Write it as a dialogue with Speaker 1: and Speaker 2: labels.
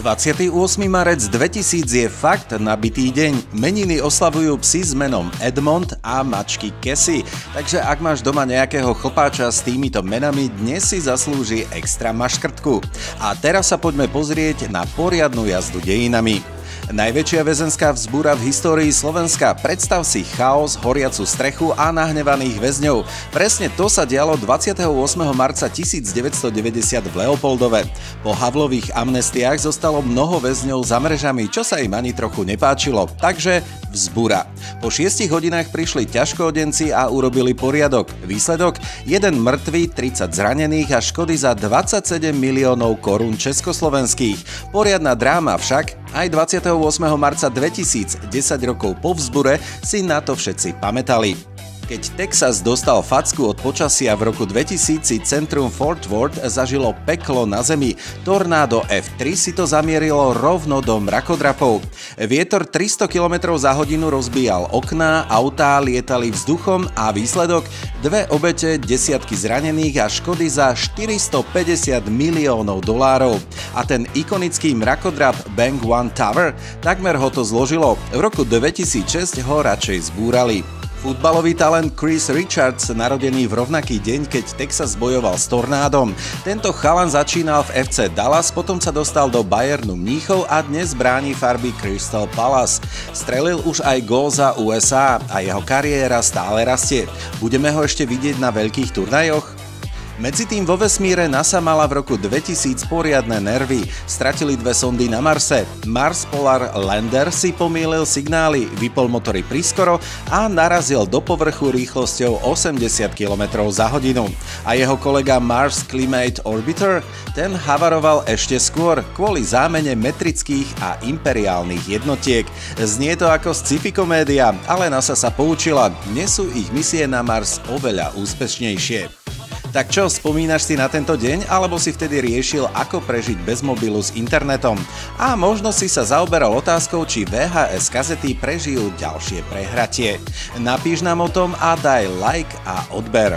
Speaker 1: 28. marec 2000 je fakt nabitý deň. Meniny oslavujú psi s menom Edmond a mačky Cassie. Takže ak máš doma nejakého chlpáča s týmito menami, dnes si zaslúži extra maškrtku. A teraz sa poďme pozrieť na poriadnu jazdu dejinami. Najväčšia väzenská vzbúra v histórii Slovenska. Predstav si chaos, horiacu strechu a nahnevaných väzňov. Presne to sa dialo 28. marca 1990 v Leopoldove. Po Havlových amnestiách zostalo mnoho väzňov za mrežami, čo sa im ani trochu nepáčilo. Takže vzbúra. Po 6 hodinách prišli ťažkoodenci a urobili poriadok. Výsledok? 1 mŕtvy, 30 zranených a škody za 27 miliónov korún československých. Poriadna dráma však. Aj 28. marca 2000, 10 rokov po vzbure, si na to všetci pamätali. Keď Texas dostal facku od počasia v roku 2000, si centrum Fort Worth zažilo peklo na zemi. Tornádo F3 si to zamierilo rovno do mrakodrapov. Vietor 300 km za hodinu rozbíjal okná, autá lietali vzduchom a výsledok? 2 obete, desiatky zranených a škody za 450 miliónov dolárov. A ten ikonický mrakodrap Bank One Tower? Takmer ho to zložilo. V roku 2006 ho radšej zbúrali. Futbalový talent Chris Richards, narodený v rovnaký deň, keď Texas bojoval s tornádom. Tento chalan začínal v FC Dallas, potom sa dostal do Bayernu Mníchov a dnes bráni farby Crystal Palace. Strelil už aj gól za USA a jeho kariéra stále rastie. Budeme ho ešte vidieť na veľkých turnajoch? Medzitým vo vesmíre NASA mala v roku 2000 poriadne nervy. Stratili 2 sondy na Marse. Mars Polar Lander si pomýlil signály, vypol motory prískoro a narazil do povrchu rýchlosťou 80 km za hodinu. A jeho kolega Mars Climate Orbiter, ten havaroval ešte skôr kvôli zámene metrických a imperiálnych jednotiek. Znie to ako sci-fi komédia, ale NASA sa poučila. Dnes sú ich misie na Mars oveľa úspešnejšie. Tak čo, spomínaš si na tento deň, alebo si vtedy riešil, ako prežiť bez mobilu s internetom? A možno si sa zaoberal otázkou, či VHS kazety prežijú ďalšie prehratie. Napíš nám o tom a daj like a odber.